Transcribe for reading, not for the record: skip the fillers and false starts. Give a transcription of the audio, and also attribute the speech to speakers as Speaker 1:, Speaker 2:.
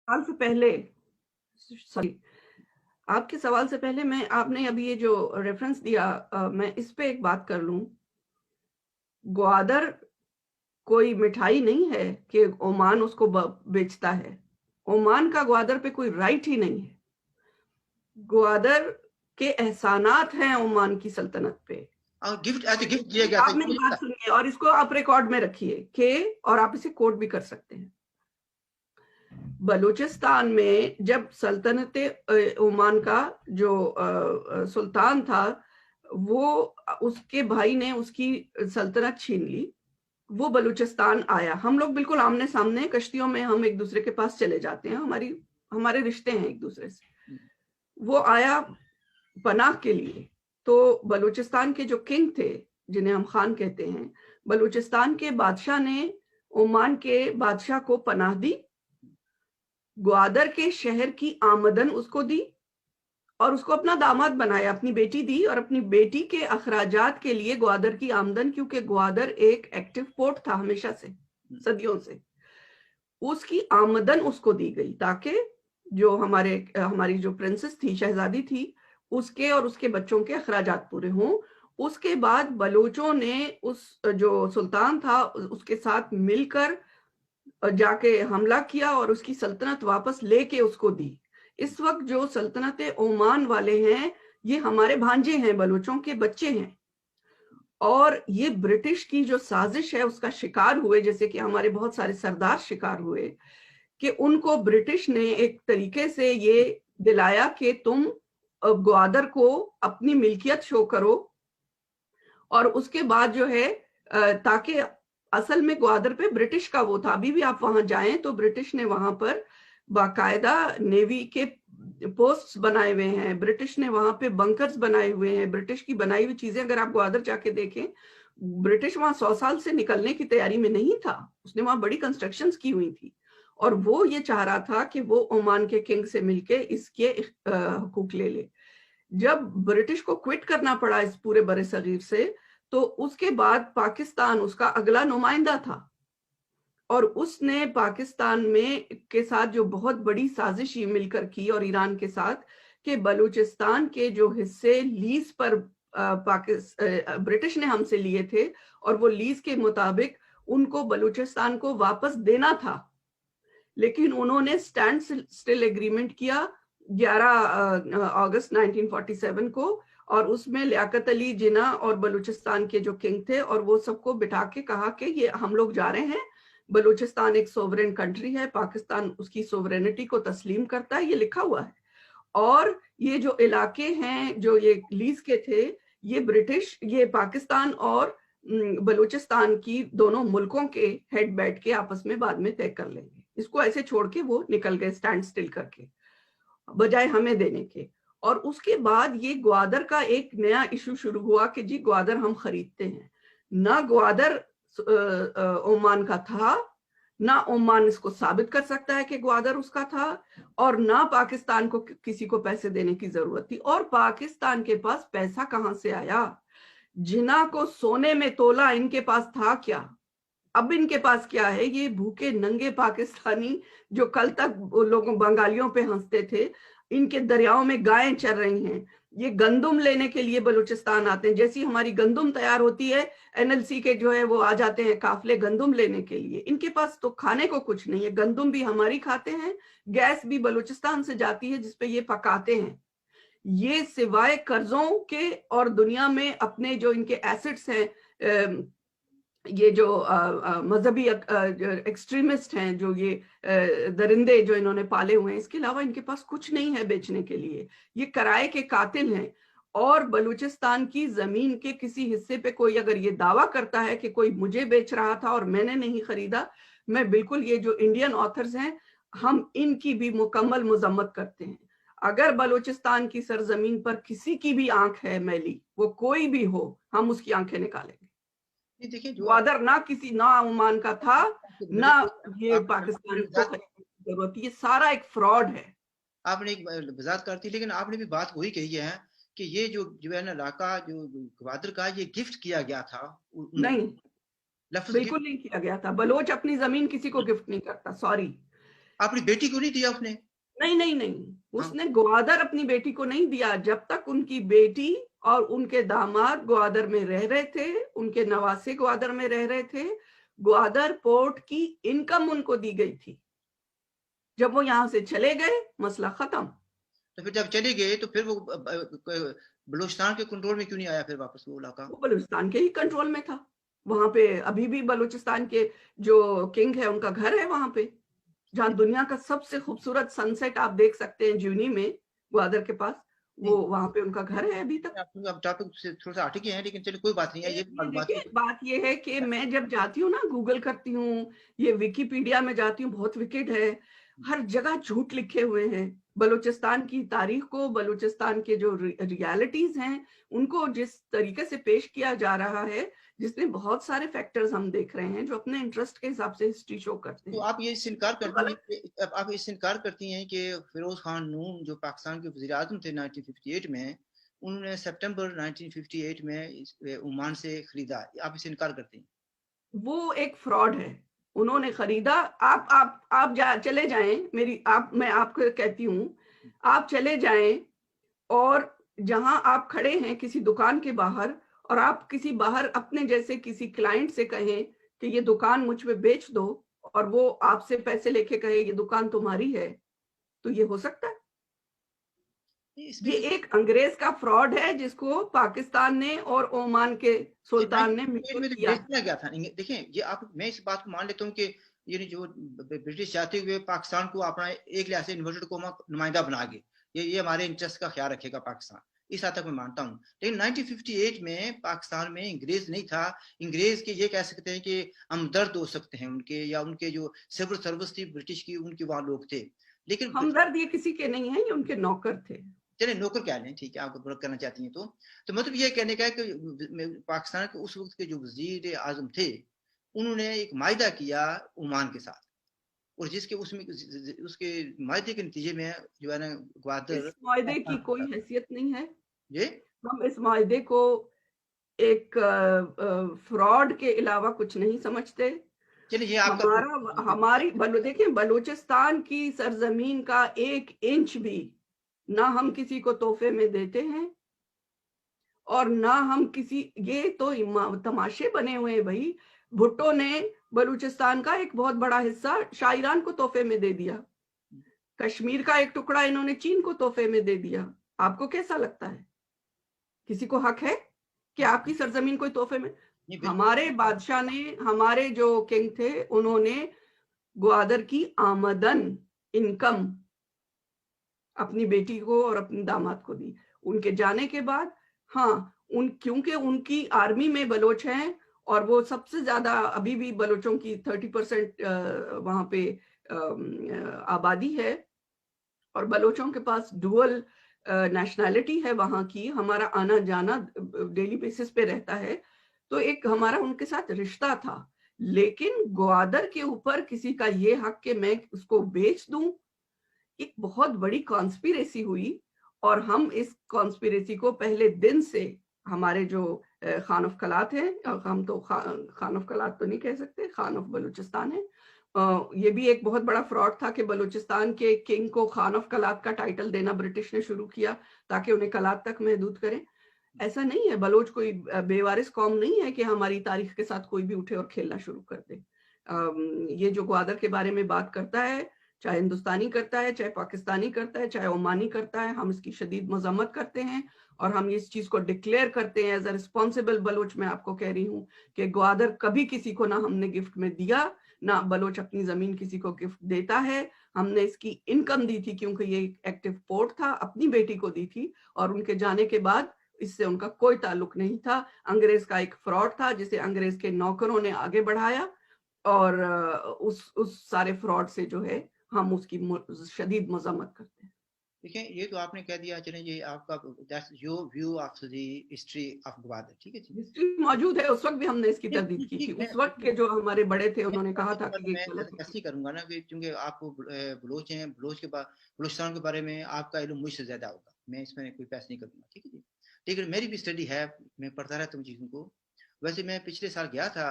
Speaker 1: सवाल से पहले सॉरी आपके सवाल से पहले मैं आपने अभी ये जो रेफरेंस दिया मैं इस पे एक बात कर लूं। ग्वादर कोई मिठाई नहीं है कि ओमान उसको बेचता है। ओमान का ग्वादर पे कोई राइट ही नहीं है। ग्वादर के एहसानात हैं ओमान की सल्तनत पे।
Speaker 2: गिफ्ट एज ए गिफ्ट दिया गया था।
Speaker 1: आप मेरी बात सुनिए और इसको आप रिकॉर्ड में रखिए के, और आप इसे कोट भी कर सकते हैं। बलूचिस्तान में जब सल्तनत ओमान का जो सुल्तान था, वो उसके भाई ने उसकी सल्तनत छीन ली। वो बलूचिस्तान आया। हम लोग बिल्कुल आमने सामने कश्तियों में हम एक दूसरे के पास चले जाते हैं, हमारे रिश्ते हैं एक दूसरे से। वो आया पनाह के लिए। तो बलूचिस्तान के जो किंग थे, जिन्हें हम खान कहते हैं, बलूचिस्तान के बादशाह ने ओमान के बादशाह को पनाह दी, ग्वादर के शहर की आमदन उसको दी और उसको अपना दामाद बनाया, अपनी बेटी दी और अपनी बेटी के अखराजात के लिए ग्वादर की आमदन, क्योंकि ग्वादर एक एक्टिव पोर्ट था हमेशा से, सदियों से, उसकी आमदन उसको दी गई ताकि जो हमारी जो प्रिंसेस थी, शहजादी थी, उसके और उसके बच्चों के अखराजात पूरे हों। उसके बाद बलोचों ने उस जो सुल्तान था उसके साथ मिलकर जाके हमला किया और उसकी सल्तनत वापस लेके उसको दी। इस वक्त जो सल्तनत ओमान वाले हैं, ये हमारे भांजे हैं, बलूचों के बच्चे हैं। और ये ब्रिटिश की जो साजिश है उसका शिकार हुए, जैसे कि हमारे बहुत सारे सरदार शिकार हुए, कि उनको ब्रिटिश ने एक तरीके से ये दिलाया कि तुम ग्वादर को अपनी मिल्कियत शो करो। और उसके बाद जो है ताकि असल में ग्वादर पे ब्रिटिश का वो था। अभी भी आप वहां जाएं तो ब्रिटिश ने वहां पर बाकायदा नेवी के पोस्ट्स बनाए हुए हैं, ब्रिटिश ने वहां पे बंकर्स बनाए हुए हैं, ब्रिटिश की बनाई हुई चीजें अगर आप ग्वादर जाके देखें, ब्रिटिश वहां 100 साल से निकलने की तैयारी में नहीं था। उसने वहां बड़ी कंस्ट्रक्शंस की हुई थी और वो ये चाह रहा था कि वो ओमान के किंग से मिलके इसके हुकूक ले ले। जब ब्रिटिश को क्विट करना पड़ा इस पूरे बड़े सगीर से, तो उसके बाद पाकिस्तान उसका अगला नुमाइंदा था और उसने पाकिस्तान में के साथ जो बहुत बड़ी साजिश मिलकर की और ईरान के साथ, कि बलूचिस्तान के जो हिस्से लीज पर ब्रिटिश ने हमसे लिए थे और वो लीज के मुताबिक उनको बलूचिस्तान को वापस देना था, लेकिन उन्होंने स्टैंड स्टिल एग्रीमेंट किया 11 अगस्त 1947 को, और उसमें लियाकत अली जिना और बलूचिस्तान के जो किंग थे और वो सबको बिठा के कहा कि ये हम लोग जा रहे हैं, बलूचिस्तान एक सोवरेन कंट्री है, पाकिस्तान उसकी सोवरेनिटी को तस्लीम करता है, ये लिखा हुआ है। और ये जो इलाके हैं जो ये लीज के थे, ये ब्रिटिश, ये पाकिस्तान और बलूचिस्तान की दोनों मुल्कों के हेड बैठ के आपस में बाद में तय कर लेंगे। इसको ऐसे छोड़ के वो निकल गए स्टैंड स्टिल करके, बजाय हमें देने के। और उसके बाद ये ग्वादर का एक नया इशू शुरू हुआ कि जी ग्वादर हम खरीदते हैं। ना ग्वादर ओमान का था, ना ओमान इसको साबित कर सकता है कि ग्वादर उसका था, और ना पाकिस्तान को किसी को पैसे देने की जरूरत थी। और पाकिस्तान के पास पैसा कहां से आया? जिना को सोने में तोला इनके पास था क्या? अब इनके पास क्या है? ये भूखे नंगे पाकिस्तानी जो कल तक लोगों बंगालियों पे हंसते थे, इनके दरियाओं में गायें चर रही हैं। ये गंदुम लेने के लिए बलूचिस्तान आते हैं। जैसी हमारी गंदुम तैयार होती है, एनएलसी के जो है वो आ जाते हैं काफले गंदुम लेने के लिए। इनके पास तो खाने को कुछ नहीं है। गंदुम भी हमारी खाते हैं, गैस भी बलूचिस्तान से जाती है जिसपे ये पकाते हैं। ये सिवाय कर्जों के और दुनिया में अपने जो इनके एसेट्स हैं, ये जो मजहबी एक्सट्रीमिस्ट हैं, जो ये दरिंदे जो इन्होंने पाले हुए हैं, इसके अलावा इनके पास कुछ नहीं है बेचने के लिए। ये किराए के कातिल हैं। और बलूचिस्तान की जमीन के किसी हिस्से पे कोई अगर ये दावा करता है कि कोई मुझे बेच रहा था और मैंने नहीं खरीदा, मैं बिल्कुल, ये जो इंडियन ऑथर्स हैं, हम इनकी भी मुकम्मल मजम्मत करते हैं। अगर बलूचिस्तान की सरजमीन पर किसी की भी आंख है मैली, वो कोई भी हो, हम उसकी आंखें निकालेंगे।
Speaker 2: ये देखिए जो
Speaker 1: ग्वादर ना किसी, ना ओमान का था, ना ये पाकिस्तान को खरीदने की जरूरत थी। ये सारा एक फ्रॉड है।
Speaker 2: आपने एक वजाहत करती, लेकिन आपने भी बात वही कही है कि ये जो है ना इलाका जो ग्वादर का, ये गिफ्ट किया गया था।
Speaker 1: नहीं,
Speaker 2: लफ्ज गिफ्ट।
Speaker 1: बिल्कुल नहीं किया गया था। बलोच अपनी जमीन किसी को गिफ्ट नहीं करता, सॉरी।
Speaker 2: अपनी बेटी को नहीं दिया उसने?
Speaker 1: नहीं नहीं नहीं,
Speaker 2: हाँ,
Speaker 1: उसने ग्वादर अपनी बेटी को नहीं दिया। जब तक उनकी बेटी और उनके दामाद ग्वादर में रह रहे थे, उनके नवासे ग्वादर में रह रहे थे, ग्वादर पोर्ट की इनकम उनको दी गई थी। जब वो यहाँ से चले गए, मसला खत्म।
Speaker 2: तो फिर जब चले गए तो फिर वो बलूचिस्तान के कंट्रोल में क्यों नहीं आया फिर वापस वो इलाका?
Speaker 1: वो बलूचिस्तान के ही कंट्रोल में था। वहां पे अभी भी बलूचिस्तान के जो किंग है उनका घर है वहां पे, जहाँ दुनिया का सबसे खूबसूरत सनसेट आप देख सकते हैं ज्यूनी में, ग्वादर के पास। वो वहां पे उनका घर है अभी तक।
Speaker 2: आप टॉपिक से थोड़ा सा हटके हैं, लेकिन चलिए कोई बात नहीं है, ये
Speaker 1: ये
Speaker 2: मालूमात
Speaker 1: देखिए, बात ये है कि मैं जब जाती हूँ ना, गूगल करती हूँ, ये विकिपीडिया में जाती हूँ, बहुत विकेट है, हर जगह झूठ लिखे हुए हैं। बलूचिस्तान की तारीख को, बलूचिस्तान के जो रियलिटीज हैं, उनको जिस तरीके से पेश किया जा रहा है, जिसमें बहुत सारे फैक्टर्स हम देख रहे हैं जो अपने इंटरेस्ट के हिसाब से हिस्ट्री शो करते
Speaker 2: तो
Speaker 1: हैं।
Speaker 2: आप ये इस इनकार
Speaker 1: तो
Speaker 2: करती हैं कि आप इस इनकार करती हैं कि फिरोज खान नून जो पाकिस्तान के वज़ीर आज़म थे 1958 में, उन्होंने सितंबर 1958 में ओमान से खरीदा, आप इसे इनकार करती हैं?
Speaker 1: वो एक फ्रॉड है। उन्होंने खरीदा। आप चले जाएं, मैं आपको कहती हूँ, आप चले जाएं और जहां आप खड़े हैं किसी दुकान के बाहर, और आप किसी बाहर अपने जैसे किसी क्लाइंट से कहें कि ये दुकान मुझ पे बेच दो, और वो आपसे पैसे लेके कहे ये दुकान तुम्हारी है, तो ये हो सकता है?
Speaker 2: इसमें
Speaker 1: ये एक अंग्रेज का फ्रॉड है जिसको पाकिस्तान ने और ओमान के
Speaker 2: ये
Speaker 1: सुल्तान ने
Speaker 2: 1958
Speaker 1: मिलकर
Speaker 2: में तो
Speaker 1: किया।
Speaker 2: बेचना क्या था? देखें, ये आप, मैं इस बात को मान लेता हूँ कि ये जो ब्रिटिश चाहते हुए पाकिस्तान को अपना एक लिहाज से इन्वर्टेड कोमा नुमाइंदा बना गए, ये हमारे इंटरेस्ट का ख्याल रखेगा पाकिस्तान, इस हद तक मैं मानता हूँ। लेकिन 1958 में पाकिस्तान में अंग्रेज नहीं था। अंग्रेज के ये कह सकते हैं कि हमदर्द हो सकते हैं उनके, या उनके जो सिविल सर्विस थी ब्रिटिश की, उनके वहाँ लोग थे। लेकिन
Speaker 1: हमदर्द ये किसी के नहीं है, ये उनके नौकर थे।
Speaker 2: चलिए नौकर कह लें, ठीक है, आपको बुरा करना चाहती हैं तो मतलब ये कहने का है कि पाकिस्तान के उस वक्त के जो वजीर आजम थे, उन्होंने एक मायदा किया ओमान के साथ, और जिसके उसमें उसके मायदे के नतीजे में जो है ना ग्वादर
Speaker 1: इस मायदे की
Speaker 2: पाकिस्तान।
Speaker 1: कोई हैसियत नहीं है।
Speaker 2: ये
Speaker 1: हम इस मायदे को एक फ्रॉड के अलावा कुछ नहीं समझते।
Speaker 2: चलिए ये आपका
Speaker 1: हमारी देखिए, बलूचिस्तान की सरजमीन का 1 इंच भी ना हम किसी को तोहफे में देते हैं, और ना हम किसी, ये तो तमाशे बने हुए हैं भाई। भुट्टो ने बलूचिस्तान का एक बहुत बड़ा हिस्सा शायरान को तोहफे में दे दिया। कश्मीर का एक टुकड़ा इन्होंने चीन को तोहफे में दे दिया। आपको कैसा लगता है? किसी को हक है कि आपकी सरजमीन कोई तोहफे में?
Speaker 2: नहीं, बिल्कुल।
Speaker 1: हमारे बादशाह ने, हमारे जो किंग थे, उन्होंने ग्वादर की आमदन, इनकम अपनी बेटी को और अपने दामाद को दी। उनके जाने के बाद, हाँ, क्योंकि उनकी आर्मी में बलोच हैं, और वो सबसे ज्यादा अभी भी बलोचों की 30% वहां पे आबादी है, और बलोचों के पास डुअल नेशनैलिटी है वहां की। हमारा आना जाना डेली बेसिस पे रहता है, तो एक हमारा उनके साथ रिश्ता था। लेकिन ग्वादर के ऊपर किसी का ये हक कि मैं उसको बेच दूं, एक बहुत बड़ी कॉन्स्पिरेसी हुई। और हम इस कॉन्स्पिरेसी को पहले दिन से, हमारे जो खान ऑफ कलात है, हम तो खान ऑफ कलात तो नहीं कह सकते, खान ऑफ बलूचिस्तान है। ये भी एक बहुत बड़ा फ्रॉड था कि बलूचिस्तान के किंग को खान ऑफ कलात का टाइटल देना ब्रिटिश ने शुरू किया ताकि उन्हें कलात तक महदूद करें। ऐसा नहीं है, बलोच कोई बेवारिस कौम नहीं है कि हमारी तारीख के साथ कोई भी उठे और खेलना शुरू कर दे। ये जो ग्वादर के बारे में बात करता है, चाहे हिंदुस्तानी करता है, चाहे पाकिस्तानी करता है, चाहे ओमानी करता है, हम इसकी शदीद मजम्मत करते हैं, और हम इस चीज को डिक्लेयर करते हैं एज अ रिस्पॉन्सिबल बलोच। मैं आपको कह रही हूँ कि ग्वादर कभी किसी को ना हमने गिफ्ट में दिया, ना बलोच अपनी जमीन किसी को गिफ्ट देता है। हमने इसकी इनकम दी थी क्योंकि ये एक्टिव पोर्ट था, अपनी बेटी को दी थी, और उनके जाने के बाद इससे उनका कोई ताल्लुक नहीं था। अंग्रेज का एक फ्रॉड था जिसे अंग्रेज के नौकरों ने आगे बढ़ाया, और उस सारे फ्रॉड से जो है हम उसकी शदीद मजम्मत करते हैं।
Speaker 2: देखिए, ये तो आपने कह दिया, चलें, ये आपका, that's your view of the history of Gwadar, ठीक है जी।
Speaker 1: हिस्ट्री मौजूद है, उस वक्त भी हमने इसकी तरदीद की थी।
Speaker 2: ठीक है,
Speaker 1: उस वक्त के जो हमारे बड़े थे उन्होंने कहा था कि ये
Speaker 2: मैं
Speaker 1: गलत
Speaker 2: ऐसे ही करूंगा ना, कि क्योंकि आपको बलोच हैं, बलोचिस्तान के बारे में आपका इल्म मुझसे ज्यादा होगा, मैं इसमें कोई बहस नहीं करूंगा, ठीक है जी। लेकिन मेरी भी स्टडी है, मैं पढ़ता रहता हूँ चीज़ों को। वैसे मैं पिछले साल गया था